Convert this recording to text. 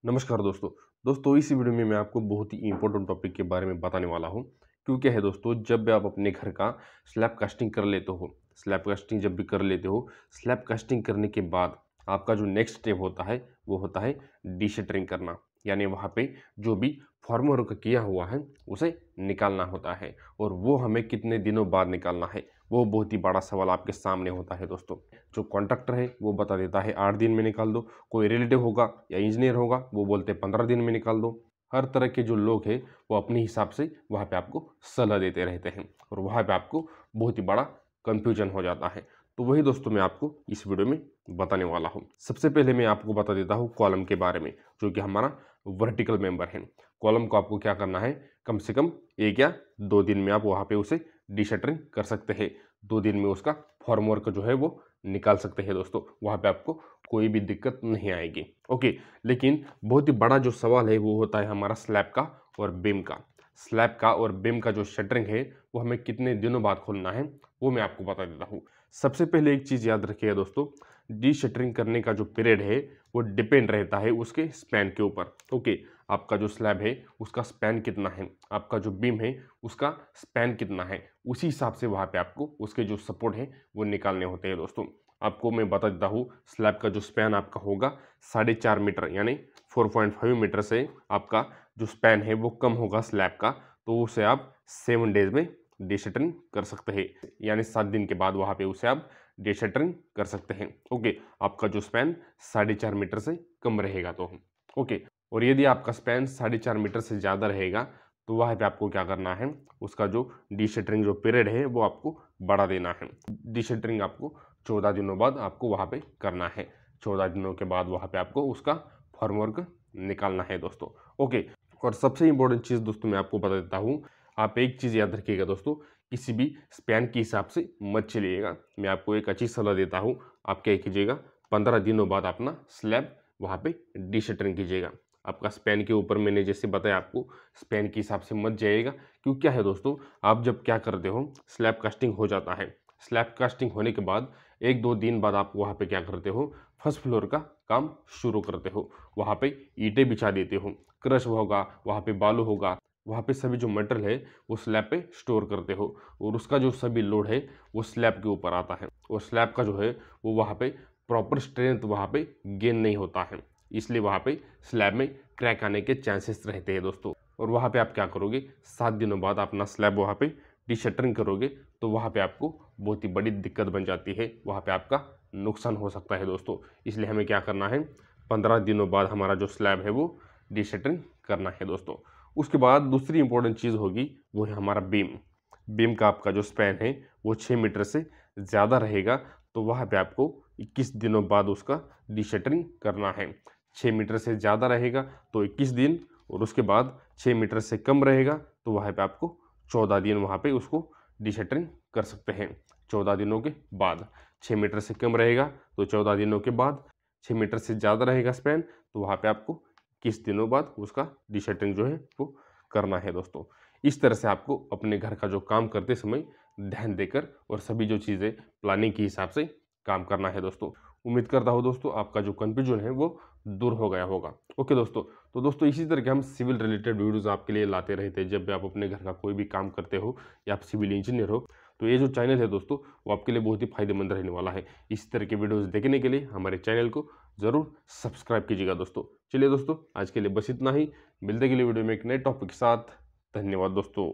नमस्कार दोस्तों इस वीडियो में मैं आपको बहुत ही इंपॉर्टेंट टॉपिक के बारे में बताने वाला हूँ। क्यों क्या है दोस्तों, जब भी आप अपने घर का स्लैब कास्टिंग कर लेते हो, स्लैब कास्टिंग जब भी कर लेते हो, स्लैब कास्टिंग करने के बाद आपका जो नेक्स्ट स्टेप होता है वो होता है डीशटरिंग करना। यानी वहाँ पे जो भी फॉर्मवर्क किया हुआ है उसे निकालना होता है, और वो हमें कितने दिनों बाद निकालना है वो बहुत ही बड़ा सवाल आपके सामने होता है दोस्तों। जो कॉन्ट्रैक्टर है वो बता देता है 8 दिन में निकाल दो, कोई रिलेटिव होगा या इंजीनियर होगा वो बोलते हैं 15 दिन में निकाल दो। हर तरह के जो लोग हैं वो अपने हिसाब से वहाँ पे आपको सलाह देते रहते हैं, और वहाँ पे आपको बहुत ही बड़ा कंफ्यूजन हो जाता है। तो वही दोस्तों मैं आपको इस वीडियो में बताने वाला हूँ। सबसे पहले मैं आपको बता देता हूँ कॉलम के बारे में, जो कि हमारा वर्टिकल मेंबर है। कॉलम को आपको क्या करना है, कम से कम 1 या 2 दिन में आप वहाँ पे उसे डीशटरिंग कर सकते हैं। 2 दिन में उसका फॉर्मवर्क जो है वो निकाल सकते हैं दोस्तों। वहाँ पे आपको कोई भी दिक्कत नहीं आएगी। ओके, लेकिन बहुत ही बड़ा जो सवाल है वो होता है हमारा स्लैब का और बीम का। स्लैब का और बीम का जो शटरिंग है वो हमें कितने दिनों बाद खोलना है वो मैं आपको बता देता हूँ। सबसे पहले एक चीज़ याद रखिएगा दोस्तों, डी शटरिंग करने का जो पीरियड है वो डिपेंड रहता है उसके स्पैन के ऊपर। ओके, आपका जो स्लैब है उसका स्पैन कितना है, आपका जो बीम है उसका स्पैन कितना है, उसी हिसाब से वहाँ पे आपको उसके जो सपोर्ट है वो निकालने होते हैं दोस्तों। आपको मैं बता देता हूँ, स्लैब का जो स्पैन आपका होगा 4.5 मीटर यानी 4.5 मीटर से आपका जो स्पैन है वो कम होगा स्लैब का, तो उसे आप 7 डेज में डीशटरिंग कर सकते हैं। यानी 7 दिन के बाद वहाँ पे उसे आप डीशटरिंग कर सकते हैं। ओके, आपका जो स्पैन 4.5 मीटर से कम रहेगा तो। ओके, और यदि आपका स्पैन 4.5 मीटर से ज़्यादा रहेगा तो वहाँ पे आपको क्या करना है, उसका जो डीशटरिंग जो पीरियड है वो आपको बढ़ा देना है। डीशटरिंग आपको 14 दिनों बाद आपको वहाँ पे करना है। 14 दिनों के बाद वहाँ पे आपको उसका फॉर्मवर्क निकालना है दोस्तों। ओके, और सबसे इम्पोर्टेंट चीज़ दोस्तों मैं आपको बता देता हूँ, आप एक चीज़ याद रखिएगा दोस्तों, किसी भी स्पैन के हिसाब से मत चलिएगा। मैं आपको एक अच्छी सलाह देता हूँ, आप क्या कीजिएगा, 15 दिनों बाद अपना स्लैब वहाँ पे डीशटरिंग कीजिएगा। आपका स्पैन के ऊपर मैंने जैसे बताया आपको, स्पैन के हिसाब से मत जाइएगा। क्यों क्या है दोस्तों, आप जब क्या करते हो, स्लैब कास्टिंग हो जाता है, स्लैब कास्टिंग होने के बाद 1-2 दिन बाद आप वहाँ पे क्या करते हो, फर्स्ट फ्लोर का काम शुरू करते हो। वहाँ पे ईंटें बिछा देते हो, क्रश होगा, वहाँ पे बालू होगा, वहाँ पे सभी जो मटेरियल है वो स्लैब पे स्टोर करते हो, और उसका जो सभी लोड है वो स्लैब के ऊपर आता है, और स्लैब का जो है वो वहाँ पे प्रॉपर स्ट्रेंथ वहाँ पे गेन नहीं होता है, इसलिए वहाँ पे स्लैब में क्रैक आने के चांसेस रहते हैं दोस्तों। और वहाँ पे आप क्या करोगे, 7 दिनों बाद अपना स्लैब वहाँ पे डीशटरिंग करोगे तो वहाँ पे आपको बहुत ही बड़ी दिक्कत बन जाती है, वहाँ पे आपका नुकसान हो सकता है दोस्तों। इसलिए हमें क्या करना है, 15 दिनों बाद हमारा जो स्लैब है वो डीशटरिंग करना है दोस्तों। उसके बाद दूसरी इंपॉर्टेंट चीज़ होगी वो है हमारा बीम। बीम का आपका जो स्पैन है वो 6 मीटर से ज़्यादा रहेगा, तो वहाँ पे आपको 21 दिनों बाद उसका डीशटरिंग करना है। 6 मीटर से ज़्यादा रहेगा तो 21 दिन, और उसके बाद 6 मीटर से कम रहेगा तो वहाँ पे आपको 14 दिन वहाँ पे उसको डीशटरिंग कर सकते हैं। 14 दिनों के बाद 6 मीटर से कम रहेगा तो 14 दिनों के बाद, 6 मीटर से ज़्यादा रहेगा स्पैन तो वहाँ पे आपको 21 दिनों बाद उसका डीशटरिंग जो है वो करना है दोस्तों। इस तरह से आपको अपने घर का जो काम करते समय ध्यान देकर और सभी जो चीज़ें प्लानिंग के हिसाब से काम करना है दोस्तों। उम्मीद करता हूँ दोस्तों आपका जो कन्फ्यूजन है वो दूर हो गया होगा। ओके दोस्तों, तो दोस्तों इसी तरह के हम सिविल रिलेटेड वीडियोज़ आपके लिए लाते रहते हैं। जब भी आप अपने घर का कोई भी काम करते हो या आप सिविल इंजीनियर हो, तो ये जो चैनल है दोस्तों वो आपके लिए बहुत ही फायदेमंद रहने वाला है। इस तरह के वीडियोज़ देखने के लिए हमारे चैनल को ज़रूर सब्सक्राइब कीजिएगा दोस्तों। चलिए दोस्तों, आज के लिए बस इतना ही। मिलते अगले वीडियो में एक नए टॉपिक के साथ। धन्यवाद दोस्तों।